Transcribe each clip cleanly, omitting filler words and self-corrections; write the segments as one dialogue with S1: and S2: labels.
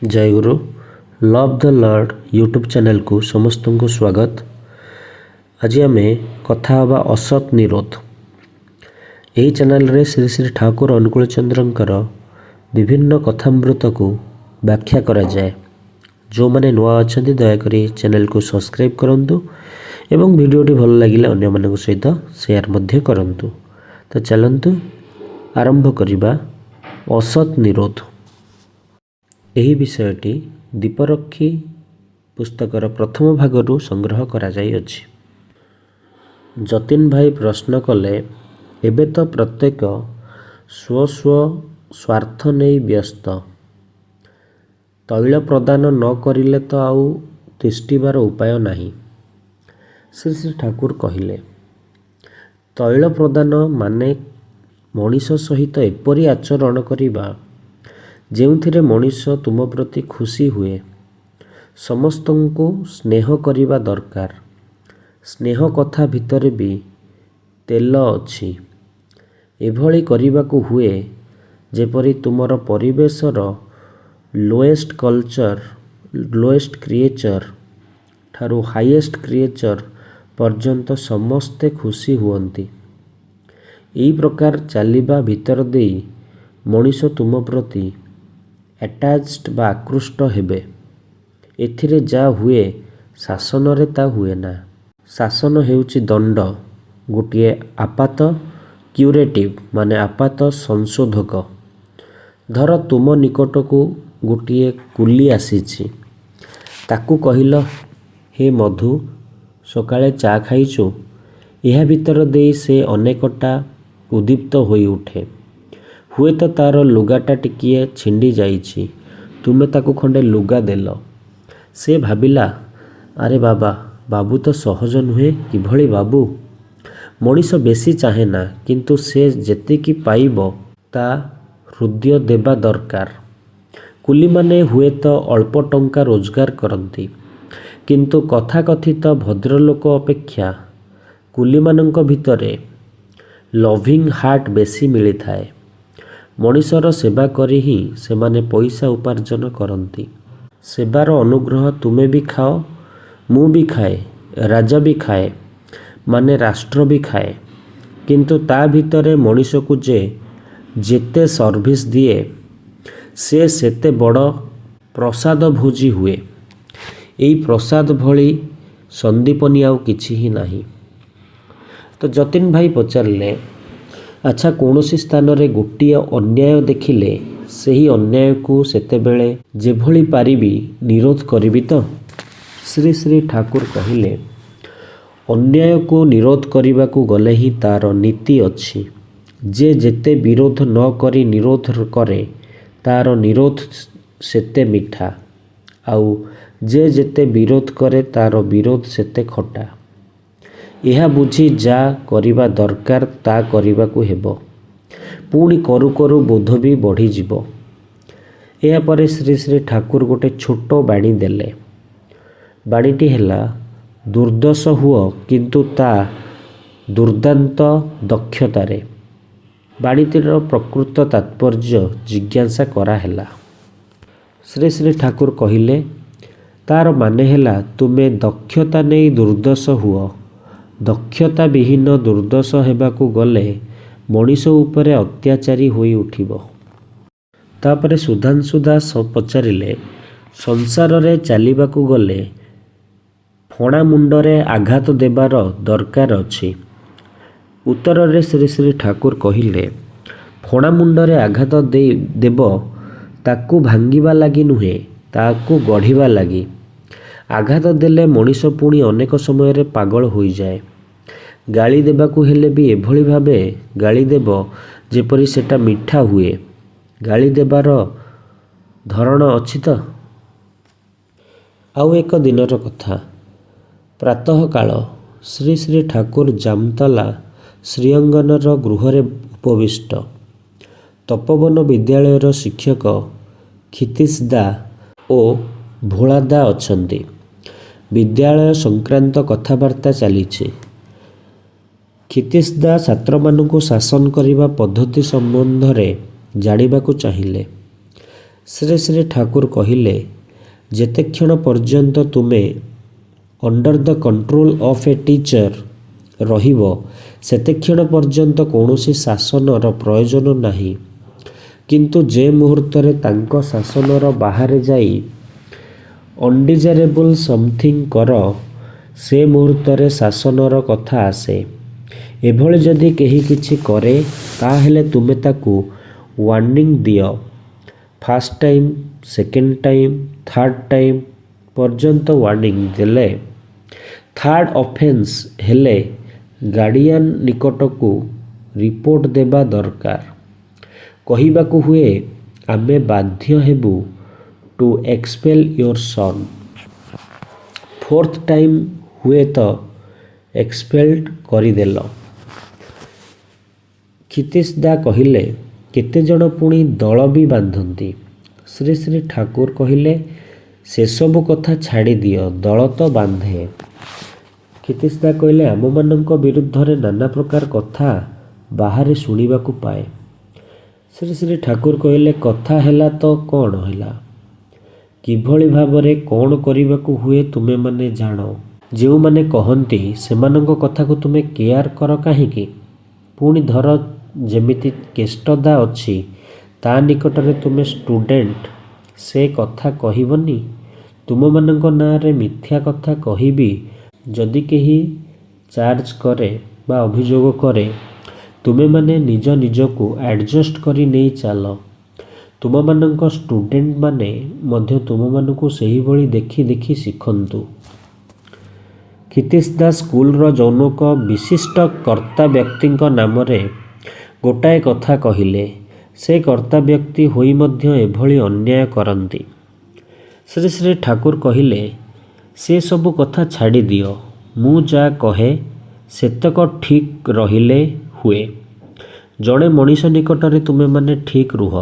S1: जय गुरु love the Lord YouTube channel को समस्त को स्वागत। आज आम कथा हवा असत निरोध। यही चैनल रे श्री श्री ठाकुर अनुकूल चंद्रंकर विभिन्न कथामृत को व्याख्या करा जाए। जो माने नुआ अच्छा दयाकोरी चैनल को सब्सक्राइब करंतु एवं वीडियोटी भल लगिले अन्य मानक सहित शेयर मध्य करंतु। तो चलंतु आरंभ करिबा असत निरोध। यही विषयटी दीपरक्षी पुस्तकर प्रथम भागरू संग्रह करा जाई अछि। जतिन भाई प्रश्न कले, एबे तो प्रत्येक स्व स्व स्वार्थ नहीं व्यस्त, तैल प्रदान न करिले तो आउ तिष्टिबार उपाय नहीं। श्री श्री ठाकुर कहिले, तैल प्रदान माने मनीष सहित एपरी आचरण करिबा जेउथिरे मनीष तुम प्रति खुशी हुए। समस्तंको स्नेह करिबा दरकार। स्नेह कथा भितरे भी तेल अछि। एभली करिबाकू हुए जेपरि तुमर परिवेशर लोएस्ट कल्चर लोएस्ट क्रिएचर ठारू हाईएस्ट क्रिएचर पर्यंत समस्ते खुशी हुअन्ति। एई प्रकार चलिबा भितर देई मनीष तुम प्रति अटैच्ड बा आकृष्ट हेबे। एथिरे जा हुए शासन रे ता हुए ना। शासन हेउची दंड, गोटिए आपात क्यूरेटिव माने आपात संशोधक। धर तुम निकट को गोटिए कुली आसीछि, ताकू कहिल, हे मधु सकाळे चा खाइछु। यह भीतर देई से अनेकटा उद्दीप्त होई उठे। हुए तो तार लुगाटा टिकिए छिंडी जाइछि, तुमे ताकू खंडे लुगा देल। से भाबिला, अरे बाबा, बाबू तो सहज नुहे, किभली बाबू। मनीष बेसी चाहे ना, किंतु से जेतिकी पाइब ता हृदय देबा दरकार। कुली माने हुए तो अल्प टंका रोजगार करती, किंतु कथाकथित भद्रलोक अपेक्षा कुली मानंक भितरे लविंग हार्ट बेसी मिली थाए। मनीषर सेवा करी ही सेमाने पैसा उपार्जन करती। सेवार अनुग्रह तुमे भी खाओ, मु भी खाए, राजा भी खाए, माने राष्ट्र भी खाए। किंतु ता भितरे मनीष को जेते सर्विस दिए से सेते बड़ प्रसाद भोजी हुए। एई प्रसाद भली संदीपनी आउ किछि ही नाही। तो जतिन भाई पचारे, अच्छा कौनसी स्थान रे गोटिए अन्याय देखिले सही अन्याय को सेतेबेले जेभली पारिबी निरोध करिबी तो? श्री श्री ठाकुर कहिले, अन्याय को निरोध करिबा को गले ही तार नीति अछि। जे जेते विरोध न करी निरोध करे तार निरोध सेते मिठा, आउ जे जेते विरोध करे तार विरोध सेते खटा। यह बुझी जा करिबा दरकार ता करिबा को हेबो। पुणी करू करू बोध भी बढ़ी जिवो। एहा परे श्री श्री ठाकुर गोटे छोट बाणी देले। बाणीटी हेला, दुर्दश हुओ किंतु ता दुर्दांत दक्षतारे। बाणीटीर प्रकृत तात्पर्य जिज्ञासा करा हेला। श्री श्री ठाकुर कहिले, तार माने हेला तुमे दक्षता नहीं दुर्दश हुओ। दक्षता विहीन दुर्दश हेबाकू गले मनीष उपरे अत्याचारी होई उठिबो। तापरे सुधांशु दास पचारिले, संसार रे चलिबाकू गले फणा मुंडरे आघात देबार दरकार अछि। उत्तर रे श्री श्री ठाकुर कहिले, फणा मुंडरे आघात देब ताकू भांगिबा लागी नुहे, ताकू गढ़िबा लागी। आघात देले मनीष पुणी अनेक समय रे पागल होई जाए। गाली देबाकू हेले भी एभली भावे गाली देब जेपरि सेटा मिठा हुए। गाली देबार धरण अछि तो? आउ एक दिनर कथा। प्रातः काल श्री श्री ठाकुर जामतला श्रीअंगनर गृहरे उपविष्ट। तपोवन विद्यालयर शिक्षक क्षितिशदा ओ भोलादा अछंती। विद्यालय संक्रांत कथाबार्ता चलीछि। क्षितिशदा छात्र मानकु शासन करिबा पद्धति संबंध रे जानिबाकू चाहिए। ଶ୍ରୀ ଶ୍ରୀ ଠାକୁର କହିଲେ, ଯେତେକ୍ଷଣ ପର୍ଯ୍ୟନ୍ତ ତୁମେ under the control of A teacher ରହିବ ସେତେକ୍ଷଣ ପର୍ଯ୍ୟନ୍ତ କୌଣସି ଶାସନର ପ୍ରୟୋଜନ ନାହିଁ। କିନ୍ତୁ ଯେ ମୁହୂର୍ତ୍ତରେ ତାଙ୍କ ଶାସନର ବାହାରେ ଯାଇ ଅନଡିଜାରେବଲ୍ ସମଥିଙ୍ଗ କର ସେ ମୁହୂର୍ତ୍ତରେ ଶାସନର କଥା ଆସେ। ଏଭଳି ଯଦି କେହି କିଛି କରେ ତାହେଲେ ତୁମେ ତାକୁ ୱାର୍ଣ୍ଣିଂ ଦିଅ। First time, second time, third time ପର୍ଯ୍ୟନ୍ତ ୱାର୍ଣ୍ଣିଂ ଦେଲେ ଥାର୍ଡ଼ ଅଫେନ୍ସ ହେଲେ ଗାର୍ଡ଼ିଆନ ନିକଟକୁ ରିପୋର୍ଟ ଦେବା ଦରକାର। କହିବାକୁ ହୁଏ ଆମେ ବାଧ୍ୟ ହେବୁ to expel your son. Fourth time ହୁଏତ ଏକ୍ସପେଲ୍ଡ କରିଦେଲ। କ୍ଷିତିଶଦା କହିଲେ, କେତେଜଣ ପୁଣି ଦଳ ବି ବାନ୍ଧନ୍ତି। ଶ୍ରୀ ଶ୍ରୀ ଠାକୁର କହିଲେ, ସେସବୁ କଥା ଛାଡ଼ିଦିଅ, ଦଳ ତ ବାନ୍ଧେ। କ୍ଷିତିଶଦା କହିଲେ, ଆମମାନଙ୍କ ବିରୁଦ୍ଧରେ ନାନା ପ୍ରକାର କଥା ବାହାରେ ଶୁଣିବାକୁ ପାଏ। ଶ୍ରୀ ଶ୍ରୀ ଠାକୁର କହିଲେ, କଥା ହେଲା ତ କ'ଣ ହେଲା? କିଭଳି ଭାବରେ କ'ଣ କରିବାକୁ ହୁଏ ତୁମେମାନେ ଜାଣ। ଯେଉଁମାନେ କହନ୍ତି ସେମାନଙ୍କ କଥାକୁ ତୁମେ କେୟାର କର କାହିଁକି? ପୁଣି ଧର ଯେମିତି କେଷ୍ଟଦା ଅଛି ତା ନିକଟରେ ତୁମେ ଷ୍ଟୁଡେଣ୍ଟ, ସେ କଥା କହିବନି? ତୁମମାନଙ୍କ ନାଁରେ ମିଥ୍ୟା କଥା କହିବି ଯଦି କେହି ଚାର୍ଜ କରେ ବା ଅଭିଯୋଗ କରେ ତୁମେମାନେ ନିଜ ନିଜକୁ ଆଡ଼ଜଷ୍ଟ କରି ନେଇ ଚାଲ। ତୁମମାନଙ୍କ ଷ୍ଟୁଡେଣ୍ଟମାନେ ମଧ୍ୟ ତୁମମାନଙ୍କୁ ସେହିଭଳି ଦେଖି ଦେଖି ଶିଖନ୍ତୁ। କ୍ଷିତିଶଦା ସ୍କୁଲର ଜନୈକ ବିଶିଷ୍ଟ କର୍ତ୍ତା ବ୍ୟକ୍ତିଙ୍କ ନାମରେ ଗୋଟାଏ କଥା କହିଲେ। ସେ କର୍ତ୍ତା ବ୍ୟକ୍ତି ହୋଇ ମଧ୍ୟ ଏଭଳି ଅନ୍ୟାୟ କରନ୍ତି। ଶ୍ରୀ ଶ୍ରୀ ଠାକୁର କହିଲେ, ସେ ସବୁ କଥା ଛାଡ଼ିଦିଅ। ମୁଁ ଯାହା କହେ ସେତକ ଠିକ୍ ରହିଲେ ହୁଏ। ଜଣେ ମଣିଷ ନିକଟରେ ତୁମେମାନେ ଠିକ୍ ରୁହ,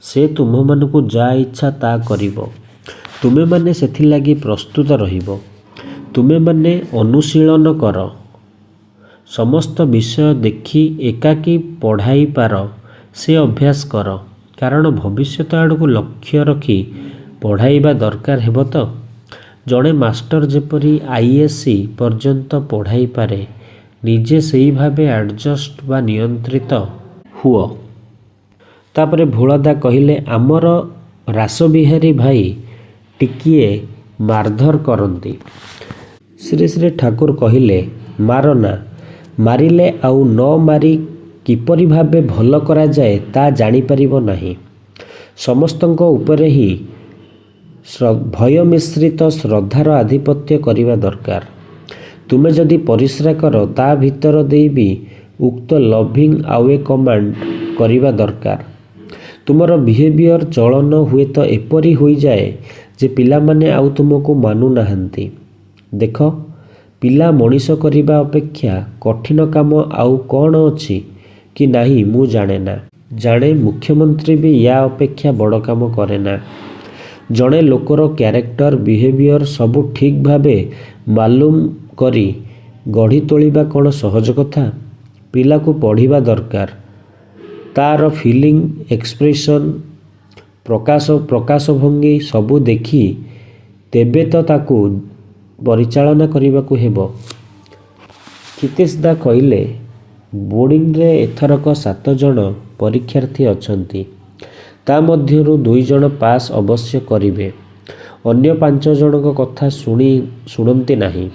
S1: ସେ ତୁମମାନଙ୍କୁ ଯାହା ଇଚ୍ଛା ତା କରିବ। ତୁମେମାନେ ସେଥିଲାଗି ପ୍ରସ୍ତୁତ ରହିବ। ତୁମେମାନେ ଅନୁଶୀଳନ କର। ସମସ୍ତ ବିଷୟ ଦେଖି ଏକାକୀ ପଢ଼ାଇ ପାର ସେ ଅଭ୍ୟାସ କର। କାରଣ ଭବିଷ୍ୟତ ଆଡ଼କୁ ଲକ୍ଷ୍ୟ ରଖି ପଢ଼ାଇବା ଦରକାର ହେବ ତ। ଜଣେ ମାଷ୍ଟର ଯେପରି ISC ପର୍ଯ୍ୟନ୍ତ ପଢ଼ାଇ ପାରେ ନିଜେ ସେହି ଭାବେ ଆଡ଼ଜଷ୍ଟ ବା ନିୟନ୍ତ୍ରିତ ହୁଅ। ତାପରେ ଭୋଳାଦା କହିଲେ, ଆମର ରାସବିହାରୀ ଭାଇ ଟିକିଏ ମାରଧର କରନ୍ତି। ଶ୍ରୀ ଶ୍ରୀ ଠାକୁର କହିଲେ, ମାରନା। ମାରିଲେ ଆଉ ନ ମାରି କିପରି ଭାବେ ଭଲ କରାଯାଏ ତା ଜାଣିପାରିବ ନାହିଁ। ସମସ୍ତଙ୍କ ଉପରେ ହିଁ ଭୟ ମିଶ୍ରିତ ଶ୍ରଦ୍ଧାର ଆଧିପତ୍ୟ କରିବା ଦରକାର। ତୁମେ ଯଦି ପରିସ୍ରା କର ତା ଭିତର ଦେଇ ବି ଉକ୍ତ ଲଭିଂ ଆୱେ କମାଣ୍ଡ କରିବା ଦରକାର। ତୁମର ବିହେଭିଅର ଚଳନ ହୁଏତ ଏପରି ହୋଇଯାଏ ଯେ ପିଲାମାନେ ଆଉ ତୁମକୁ ମାନୁନାହାନ୍ତି। ଦେଖ, ପିଲା ମଣିଷ କରିବା ଅପେକ୍ଷା କଠିନ କାମ ଆଉ କ'ଣ ଅଛି କି ନାହିଁ ମୁଁ ଜାଣେନା। ଜାଣେ ମୁଖ୍ୟମନ୍ତ୍ରୀ ବି ୟା ଅପେକ୍ଷା ବଡ଼ କାମ କରେନା। ଜଣେ ଲୋକର କ୍ୟାରେକ୍ଟର, ବିହେଭିଅର ସବୁ ଠିକ୍ ଭାବେ ମାଲୁମ କରି ଗଢ଼ି ତୋଳିବା କ'ଣ ସହଜ କଥା? ପିଲାକୁ ପଢ଼ିବା ଦରକାର। ତା'ର ଫିଲିଂ, ଏକ୍ସପ୍ରେସନ, ପ୍ରକାଶଭଙ୍ଗୀ ସବୁ ଦେଖି ତେବେ ତ ତାକୁ ପରିଚାଳନା କରିବାକୁ ହେବ। କ୍ଷିତିଶଦା କହିଲେ, ବୋର୍ଡ଼ିଂରେ ଏଥରକ 7 ଜଣ ପରୀକ୍ଷାର୍ଥୀ ଅଛନ୍ତି। ତା ମଧ୍ୟରୁ 2 ଜଣ ପାସ୍ ଅବଶ୍ୟ କରିବେ। ଅନ୍ୟ 5 ଜଣଙ୍କ କଥା ଶୁଣନ୍ତି ନାହିଁ।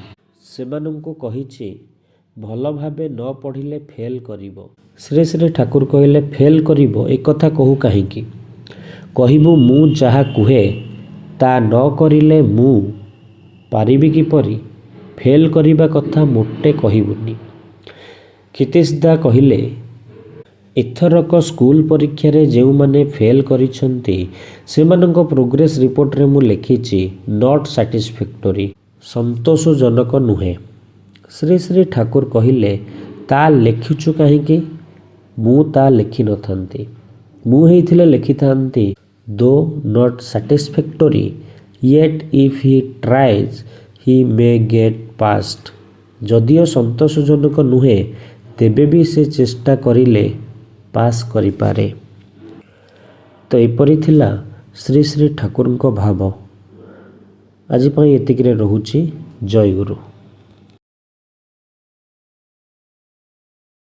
S1: ସେମାନଙ୍କୁ କହିଛି ଭଲ ଭାବେ ନ ପଢ଼ିଲେ ଫେଲ୍ କରିବ। ଶ୍ରୀ ଶ୍ରୀ ଠାକୁର କହିଲେ, ଫେଲ୍ କରିବ ଏକଥା କହୁ କାହିଁକି? କହିବୁ ମୁଁ ଯାହା କୁହେ ତା ନ କରିଲେ ମୁଁ ପାରିବି କିପରି? ଫେଲ୍ କରିବା କଥା ମୋଟେ କହିବୁନି। କ୍ଷିତିଶଦା କହିଲେ, ଏଥରକ ସ୍କୁଲ ପରୀକ୍ଷାରେ ଯେଉଁମାନେ ଫେଲ୍ କରିଛନ୍ତି ସେମାନଙ୍କ ପ୍ରୋଗ୍ରେସ୍ ରିପୋର୍ଟରେ ମୁଁ ଲେଖିଛି ନଟ୍ ସାଟିସ୍ଫ୍ୟାକ୍ଟୋରି, ସନ୍ତୋଷଜନକ ନୁହେଁ। ଶ୍ରୀ ଶ୍ରୀ ଠାକୁର କହିଲେ, ତା ଲେଖିଛୁ କାହିଁକି? ମୁଁ ତା ଲେଖିନଥାନ୍ତି। ମୁଁ ହେଇଥିଲେ ଲେଖିଥାନ୍ତି though not satisfactory yet if he tries he may get passed. ଯଦିଓ ସନ୍ତୋଷଜନକ ନୁହେଁ ତେବେ ବି ସେ ଚେଷ୍ଟା କରିଲେ ପାସ୍ କରିପାରେ। ତ ଏପରି ଥିଲା ଶ୍ରୀ ଶ୍ରୀ ଠାକୁରଙ୍କ ଭାବ। ଆଜି ପାଇଁ ଏତିକିରେ ରହୁଛି। ଜୟ ଗୁରୁ।